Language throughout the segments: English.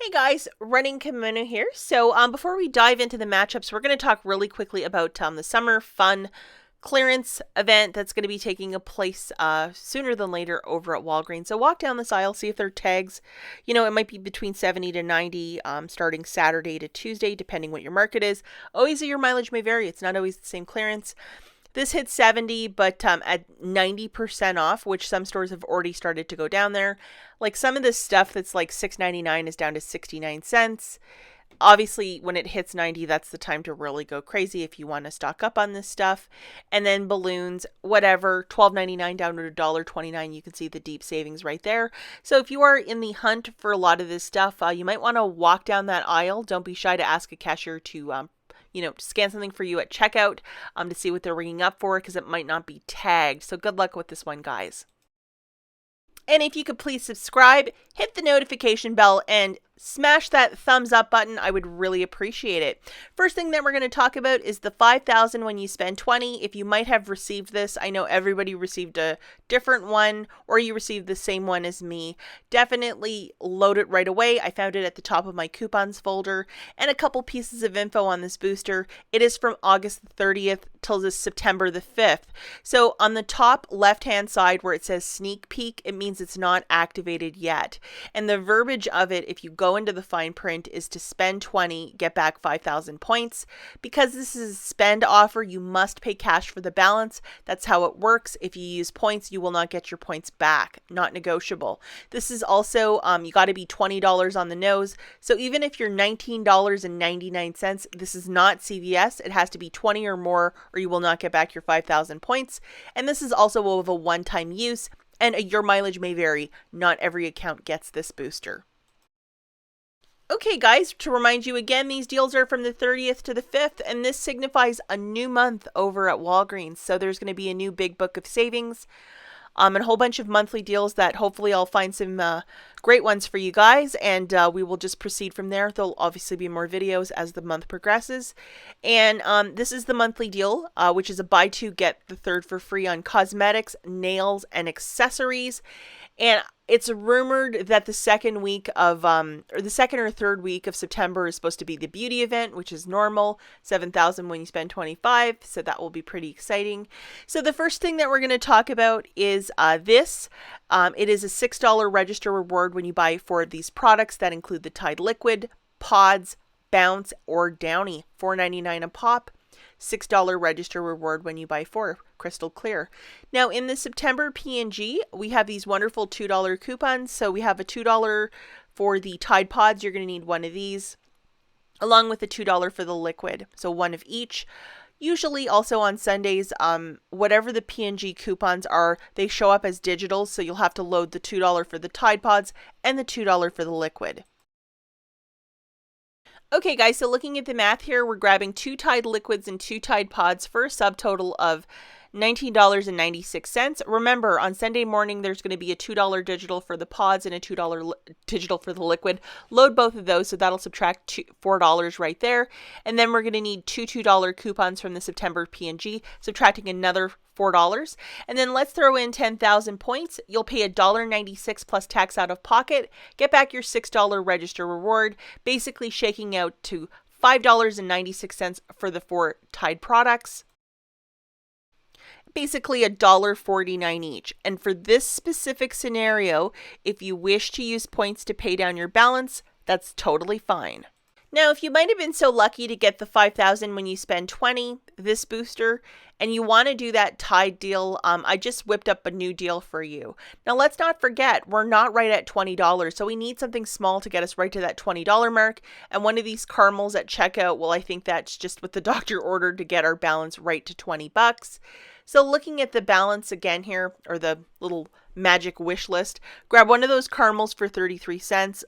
Hey guys, running Kimono here. So before we dive into the matchups, we're going to talk really quickly about the summer fun clearance event that's going to be taking a place sooner than later over at Walgreens. So walk down this aisle, see if there are tags. You know, it might be between 70 to 90 starting Saturday to Tuesday, depending what your market is. Always your mileage may vary. It's not always the same clearance. This hits 70, but at 90% off, which some stores have already started to go down there. Like some of this stuff that's like $6.99 is down to 69 cents. Obviously, when it hits 90, that's the time to really go crazy if you want to stock up on this stuff. And then balloons, whatever, $12.99 down to $1.29. You can see the deep savings right there. So if you are in the hunt for a lot of this stuff, you might want to walk down that aisle. Don't be shy to ask a cashier to scan something for you at checkout to see what they're ringing up for, because it might not be tagged. So good luck with this one, guys. And if you could please subscribe, hit the notification bell, and smash that thumbs up button, I would really appreciate it. First thing that we're going to talk about is the 5,000 when you spend 20. If you might have received this, I know everybody received a different one, or you received the same one as me. Definitely load it right away. I found it at the top of my coupons folder, and a couple pieces of info on this booster. It is from August the 30th till this September the 5th. So on the top left-hand side where it says sneak peek, it means it's not activated yet. And the verbiage of it, if you go into the fine print, is to spend 20, get back 5,000 points. Because this is a spend offer, you must pay cash for the balance. That's how it works. If you use points, you will not get your points back. Not negotiable. This is also, you got to be $20 on the nose. So even if you're $19.99, this is not CVS. It has to be 20 or more, or you will not get back your 5,000 points. And this is also of a one-time use, and your mileage may vary. Not every account gets this booster. Okay guys, to remind you again, these deals are from the 30th to the 5th, and this signifies a new month over at Walgreens. So there's going to be a new big book of savings, and a whole bunch of monthly deals that hopefully I'll find some great ones for you guys, and we will just proceed from there. There'll obviously be more videos as the month progresses. And this is the monthly deal, which is a buy two, get the third for free on cosmetics, nails, and accessories. And it's rumored that the second week of, or the second or third week of September is supposed to be the beauty event, which is normal, 7,000 when you spend 25. So that will be pretty exciting. So the first thing that we're going to talk about is this. It is a $6 register reward when you buy 4 of these products that include the Tide Liquid, Pods, Bounce, or Downy, $4.99 a pop. $6 register reward when you buy 4, crystal clear. Now in the September P&G, we have these wonderful $2 coupons. So we have a $2 for the Tide Pods. You're going to need one of these, along with the $2 for the liquid. So one of each. Usually also on Sundays, whatever the P&G coupons are, they show up as digital. So you'll have to load the $2 for the Tide Pods and the $2 for the liquid. Okay guys, so looking at the math here, we're grabbing 2 Tide Liquids and 2 Tide Pods for a subtotal of $19.96. Remember, on Sunday morning, there's going to be a $2 digital for the pods and a $2 digital for the liquid. Load both of those, so that'll subtract $4 right there. And then we're going to need two $2 coupons from the September P&G, subtracting another $4. And then let's throw in 10,000 points. You'll pay $1.96 plus tax out of pocket. Get back your $6 register reward, basically shaking out to $5.96 for the 4 Tide products. Basically $1.49 each. And for this specific scenario, if you wish to use points to pay down your balance, that's totally fine. Now, if you might have been so lucky to get the 5,000 when you spend 20, this booster, and you want to do that Tide deal, I just whipped up a new deal for you. Now, let's not forget, we're not right at $20, so we need something small to get us right to that $20 mark. And one of these caramels at checkout, well, I think that's just what the doctor ordered to get our balance right to 20 bucks. So looking at the balance again here, or the little magic wish list, grab one of those caramels for 33 cents,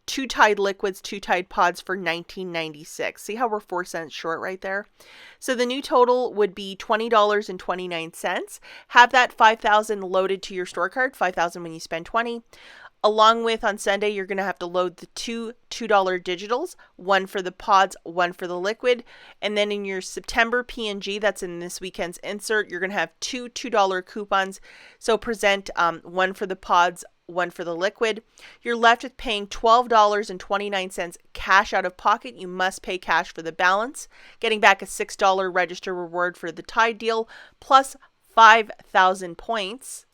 2 Tide Liquids, 2 Tide Pods for $19.96. See how we're 4 cents short right there? So the new total would be $20.29. Have that 5,000 loaded to your store card, 5,000 when you spend 20. Along with, on Sunday, you're going to have to load the two $2 digitals, one for the pods, one for the liquid. And then in your September P&G, that's in this weekend's insert, you're going to have two $2 coupons. So present one for the pods, one for the liquid. You're left with paying $12.29 cash out of pocket. You must pay cash for the balance, getting back a $6 register reward for the Tide deal, plus 5,000 points.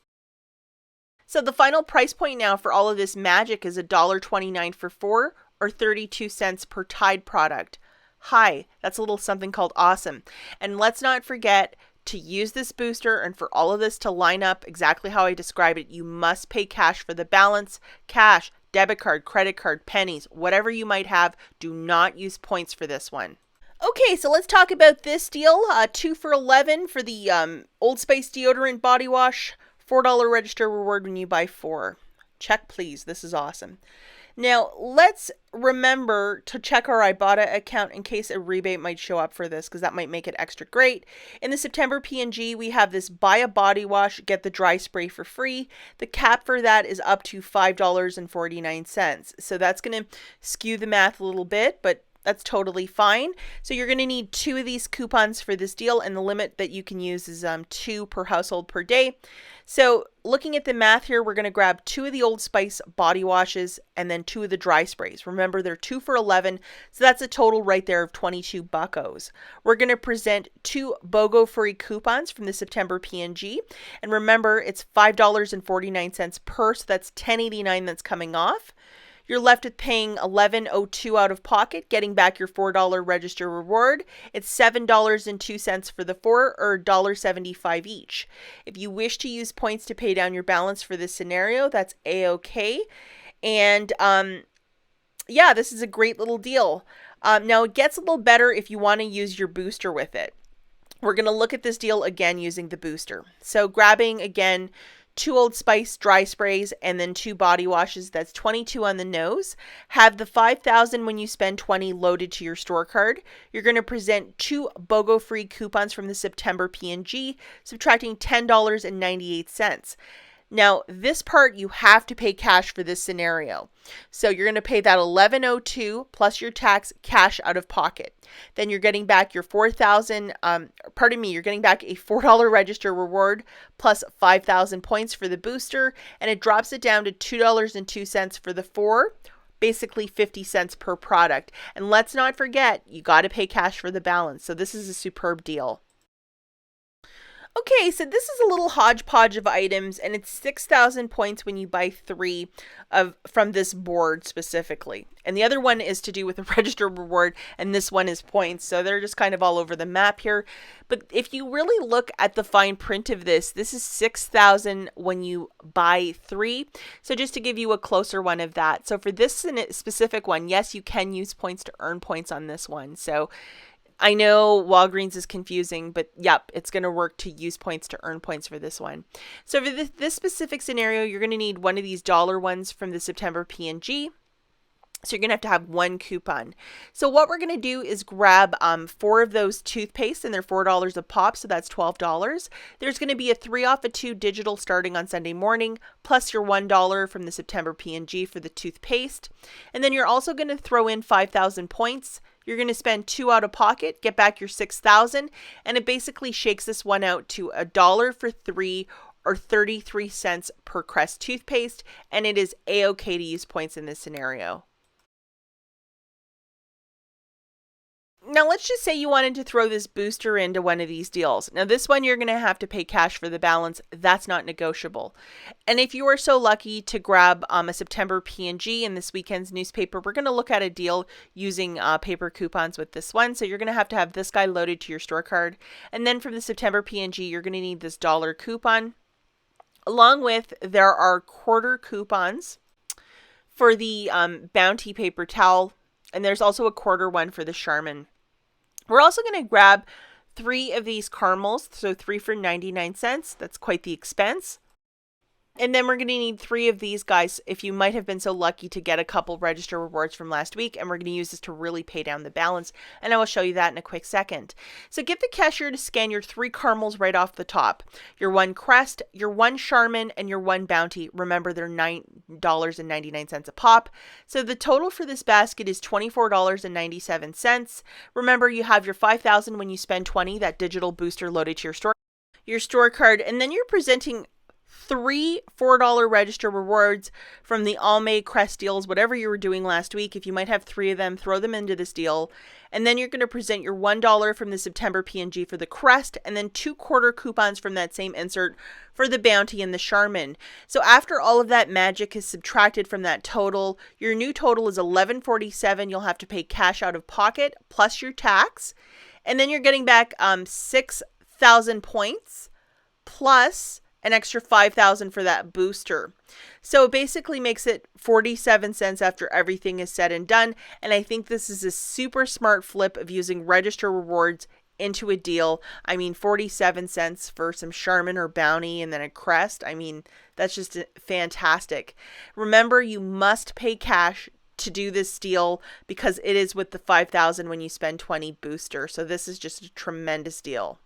So the final price point now for all of this magic is $1.29 for 4 or 32 cents per Tide product. Hi, that's a little something called awesome. And let's not forget to use this booster, and for all of this to line up exactly how I described it, you must pay cash for the balance. Cash, debit card, credit card, pennies, whatever you might have. Do not use points for this one. Okay, so let's talk about this deal. 2 for $11 for the Old Spice deodorant body wash. $4 register reward when you buy 4. Check, please. This is awesome. Now, let's remember to check our IBOTTA account in case a rebate might show up for this, because that might make it extra great. In the September P&G, we have this buy a body wash, get the dry spray for free. The cap for that is up to $5.49. So that's going to skew the math a little bit, but that's totally fine. So you're going to need 2 of these coupons for this deal, and the limit that you can use is 2 per household per day. So looking at the math here, we're going to grab 2 of the Old Spice body washes and then 2 of the dry sprays. Remember, they're 2 for $11, so that's a total right there of 22 buckos. We're going to present 2 BOGO free coupons from the September P&G, and remember, it's $5.49 per, so that's $10.89 that's coming off. You're left with paying $11.02 out of pocket, getting back your $4 register reward. It's $7.02 for the 4 or $1.75 each. If you wish to use points to pay down your balance for this scenario, that's A-OK. And yeah, this is a great little deal. Now, it gets a little better if you want to use your booster with it. We're going to look at this deal again using the booster. So grabbing, again, 2 Old Spice dry sprays and then 2 body washes. That's 22 on the nose. Have the 5,000 when you spend 20 loaded to your store card. You're going to present 2 BOGO free coupons from the September P&G, subtracting $10.98. Now, this part you have to pay cash for this scenario. So you're going to pay that $11.02 plus your tax cash out of pocket. Then you're getting back your you're getting back a $4 register reward plus 5,000 points for the booster, and it drops it down to $2.02 for the 4, basically 50 cents per product. And let's not forget, you got to pay cash for the balance. So this is a superb deal. Okay, so this is a little hodgepodge of items, and it's 6,000 points when you buy 3 from this board specifically. And the other one is to do with the register reward, and this one is points. So they're just kind of all over the map here. But if you really look at the fine print of this is 6,000 when you buy 3. So just to give you a closer one of that. So for this specific one, yes, you can use points to earn points on this one. So I know Walgreens is confusing, but yep, it's going to work to use points to earn points for this one. So for this specific scenario, you're going to need one of these dollar ones from the September P&G. So you're going to have 1 coupon. So what we're going to do is grab 4 of those toothpaste, and they're $4 a pop, so that's $12. There's going to be a 3 off of 2 digital starting on Sunday morning, plus your $1 from the September P&G for the toothpaste. And then you're also going to throw in 5,000 points. You're going to spend 2 out of pocket, get back your 6,000, and it basically shakes this one out to $1 for 3 or 33 cents per Crest toothpaste, and it is A-OK to use points in this scenario. Now, let's just say you wanted to throw this booster into one of these deals. Now, this one, you're going to have to pay cash for the balance. That's not negotiable. And if you are so lucky to grab a September P&G in this weekend's newspaper, we're going to look at a deal using paper coupons with this one. So you're going to have this guy loaded to your store card. And then from the September P&G, you're going to need this dollar coupon. Along with, there are quarter coupons for the Bounty paper towel. And there's also a quarter one for the Charmin. We're also going to grab 3 of these caramels, so 3 for 99 cents. That's quite the expense. And then we're going to need 3 of these guys if you might have been so lucky to get a couple register rewards from last week. And we're going to use this to really pay down the balance. And I will show you that in a quick second. So get the cashier to scan your 3 caramels right off the top. Your 1 Crest, your 1 Charmin, and your 1 Bounty. Remember, they're $9.99 a pop. So the total for this basket is $24.97. Remember, you have your 5,000 when you spend 20, that digital booster loaded to your store card. And then you're presenting 3 $4 register rewards from the Almay Crest deals, whatever you were doing last week. If you might have 3 of them, throw them into this deal. And then you're going to present your $1 from the September P&G for the Crest, and then 2 quarter coupons from that same insert for the Bounty and the Charmin. So after all of that magic is subtracted from that total, your new total is $11.47. You'll have to pay cash out of pocket plus your tax. And then you're getting back 6,000 points plus an extra 5,000 for that booster. So it basically makes it 47 cents after everything is said and done. And I think this is a super smart flip of using register rewards into a deal. I mean, 47 cents for some Charmin or Bounty and then a Crest. I mean, that's just fantastic. Remember, you must pay cash to do this deal because it is with the 5,000 when you spend 20 booster. So this is just a tremendous deal.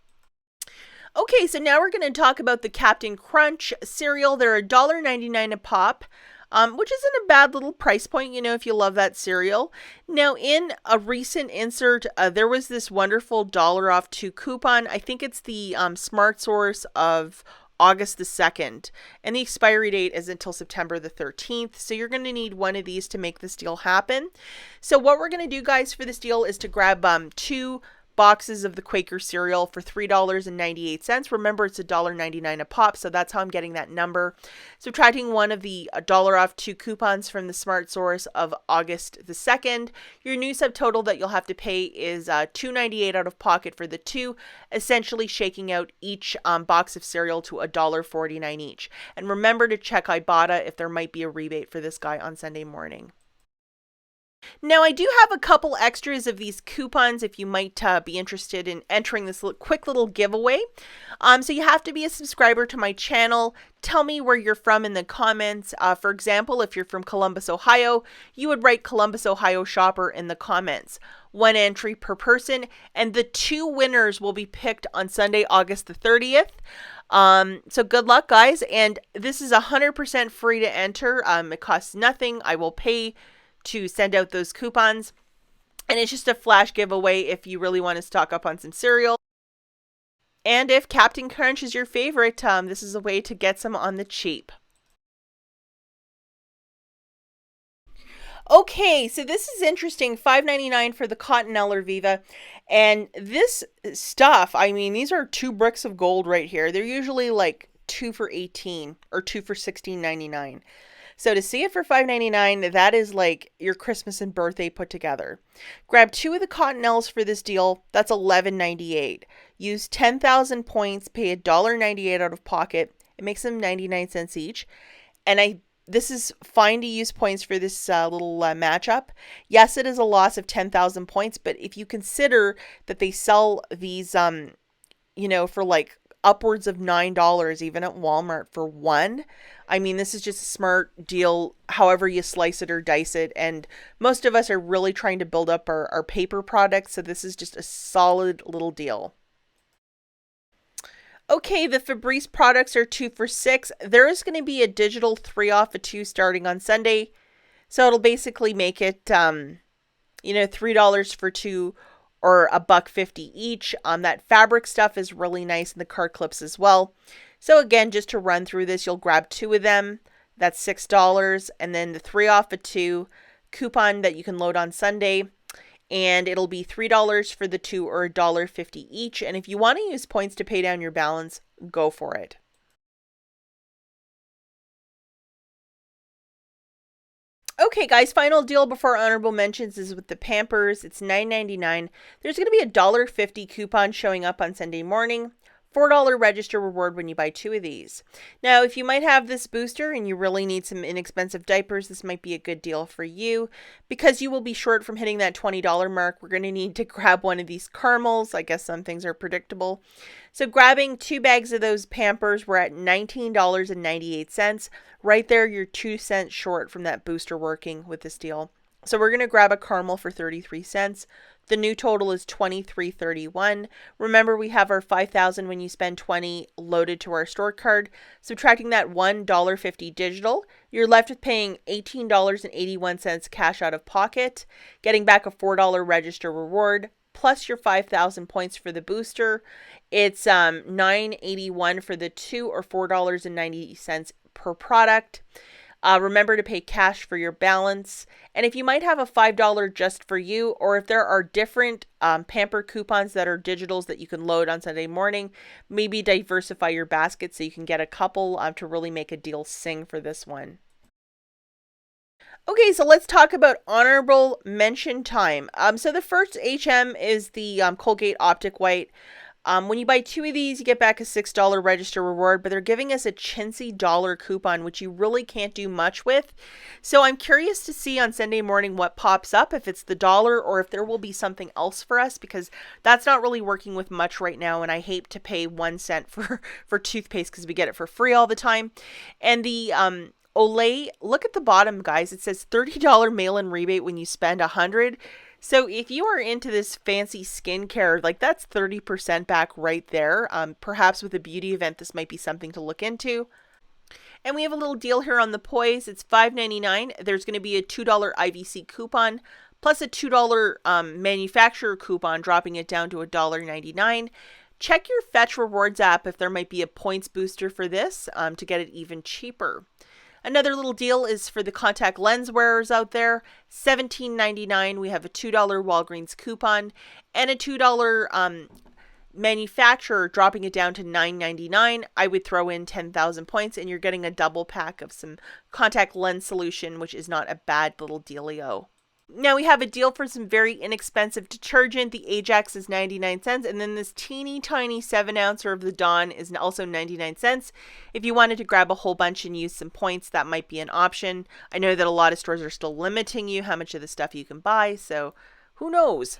Okay, so now we're going to talk about the Captain Crunch cereal. They're $1.99 a pop, which isn't a bad little price point, you know, if you love that cereal. Now, in a recent insert, there was this wonderful $1 off 2 coupon. I think it's the Smart Source of August the 2nd, and the expiry date is until September the 13th. So you're going to need one of these to make this deal happen. So what we're going to do, guys, for this deal is to grab 2 boxes of the Quaker cereal for $3.98. Remember, it's $1.99 a pop, so that's how I'm getting that number. Subtracting one of the $1 off 2 coupons from the Smart Source of August the 2nd, your new subtotal that you'll have to pay is $2.98 out of pocket for the 2, essentially shaking out each box of cereal to $1.49 each. And remember to check IBOTTA if there might be a rebate for this guy on Sunday morning. Now, I do have a couple extras of these coupons if you might be interested in entering this quick little giveaway. So you have to be a subscriber to my channel. Tell me where you're from in the comments. For example, if you're from Columbus, Ohio, you would write Columbus, Ohio shopper in the comments. 1 entry per person, and the 2 winners will be picked on Sunday, August the 30th. So good luck, guys. And this is 100% free to enter. It costs nothing. I will pay to send out those coupons, and it's just a flash giveaway if you really want to stock up on some cereal. And if Captain Crunch is your favorite, this is a way to get some on the cheap. Okay, so this is interesting. $5.99 for the Cottonelle Viva. And this stuff, I mean, these are 2 bricks of gold right here. They're usually like 2 for $18 or 2 for $16.99. So to see it for $5.99, that is like your Christmas and birthday put together. Grab 2 of the Cottonelles for this deal. That's $11.98. Use 10,000 points, pay $1.98 out of pocket. It makes them 99 cents each. And this is fine to use points for this little matchup. Yes, it is a loss of 10,000 points, but if you consider that they sell these, for like upwards of $9, even at Walmart for 1. I mean, this is just a smart deal, however you slice it or dice it. And most of us are really trying to build up our paper products. So this is just a solid little deal. Okay, the Febreze products are 2 for $6. There is going to be a digital 3 off of 2 starting on Sunday. So it'll basically make it, $3 for 2 or $1.50 each. That fabric stuff is really nice, and the card clips as well. So again, just to run through this, you'll grab 2 of them. That's $6. And then the 3 off of 2 coupon that you can load on Sunday. And it'll be $3 for the 2 or $1.50 each. And if you want to use points to pay down your balance, go for it. Okay, guys, final deal before honorable mentions is with the Pampers. It's $9.99. There's going to be a $1.50 coupon showing up on Sunday morning. $4 register reward when you buy 2 of these. Now, if you might have this booster and you really need some inexpensive diapers, this might be a good deal for you. Because you will be short from hitting that $20 mark, we're going to need to grab one of these caramels. I guess some things are predictable. So grabbing 2 bags of those Pampers, we're at $19.98. Right there, you're 2 cents short from that booster working with this deal. So we're going to grab a caramel for 33 cents. The new total is $23.31. Remember, we have our $5,000 when you spend $20 loaded to our store card. Subtracting that $1.50 digital, you're left with paying $18.81 cash out of pocket, getting back a $4 register reward, plus your 5,000 points for the booster. It's $9.81 for the 2 or $4.90 per product. Remember to pay cash for your balance. And if you might have a $5 just for you, or if there are different Pamper coupons that are digitals that you can load on Sunday morning, maybe diversify your basket so you can get a couple to really make a deal sing for this one. Okay, so let's talk about honorable mention time. So the first HM is the Colgate Optic White. When you buy 2 of these, you get back a $6 register reward, but they're giving us a chintzy dollar coupon, which you really can't do much with. So I'm curious to see on Sunday morning what pops up, if it's the dollar or if there will be something else for us, because that's not really working with much right now, and I hate to pay 1 cent for toothpaste because we get it for free all the time. And the Olay, look at the bottom, guys. It says $30 mail-in rebate when you spend $100. So if you are into this fancy skincare, like that's 30% back right there. Perhaps with a beauty event, this might be something to look into. And we have a little deal here on the Poise. It's $5.99. There's going to be a $2 IVC coupon plus a $2 manufacturer coupon, dropping it down to $1.99. Check your Fetch Rewards app if there might be a points booster for this to get it even cheaper. Another little deal is for the contact lens wearers out there. $17.99. We have a $2 Walgreens coupon and a $2 manufacturer, dropping it down to $9.99. I would throw in 10,000 points and you're getting a double pack of some contact lens solution, which is not a bad little dealio. Now we have a deal for some very inexpensive detergent. The Ajax is 99 cents, and then this teeny tiny 7-ouncer of the Dawn is also 99 cents. If you wanted to grab a whole bunch and use some points, that might be an option. I know that a lot of stores are still limiting you how much of the stuff you can buy, so who knows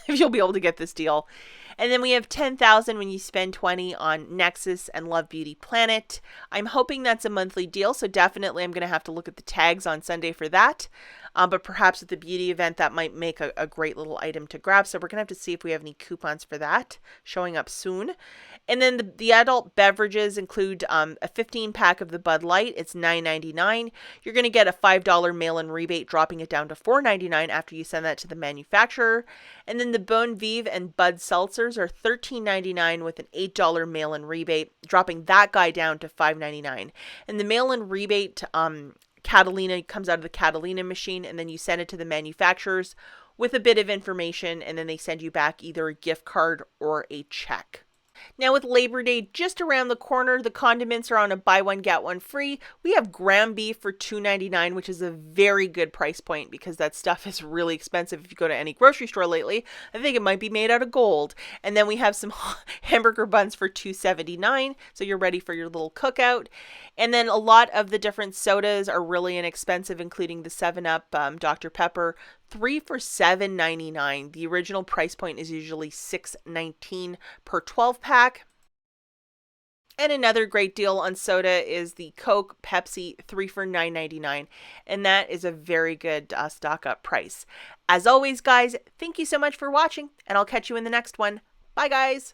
if you'll be able to get this deal. And then we have 10,000 when you spend 20 on Nexus and Love Beauty Planet. I'm hoping that's a monthly deal, so definitely I'm going to have to look at the tags on Sunday for that. But perhaps with the beauty event, that might make a great little item to grab. So we're going to have to see if we have any coupons for that showing up soon. And then the adult beverages include a 15-pack of the Bud Light. It's $9.99. You're going to get a $5 mail-in rebate, dropping it down to $4.99 after you send that to the manufacturer. And then the Bon Vive and Bud Seltzers are $13.99 with an $8 mail-in rebate, dropping that guy down to $5.99. And the mail-in rebate Catalina comes out of the Catalina machine, and then you send it to the manufacturers with a bit of information, and then they send you back either a gift card or a check. Now with Labor Day just around the corner, the condiments are on a buy one get one free. We have ground beef for $2.99, which is a very good price point because that stuff is really expensive. If you go to any grocery store lately, I think it might be made out of gold. And then we have some hamburger buns for $2.79, so you're ready for your little cookout. And then a lot of the different sodas are really inexpensive, including the 7-Up Dr. Pepper, 3 for $7.99. The original price point is usually $6.19 per 12-pack. And another great deal on soda is the Coke Pepsi 3 for $9.99. And that is a very good stock up price. As always, guys, thank you so much for watching, and I'll catch you in the next one. Bye, guys.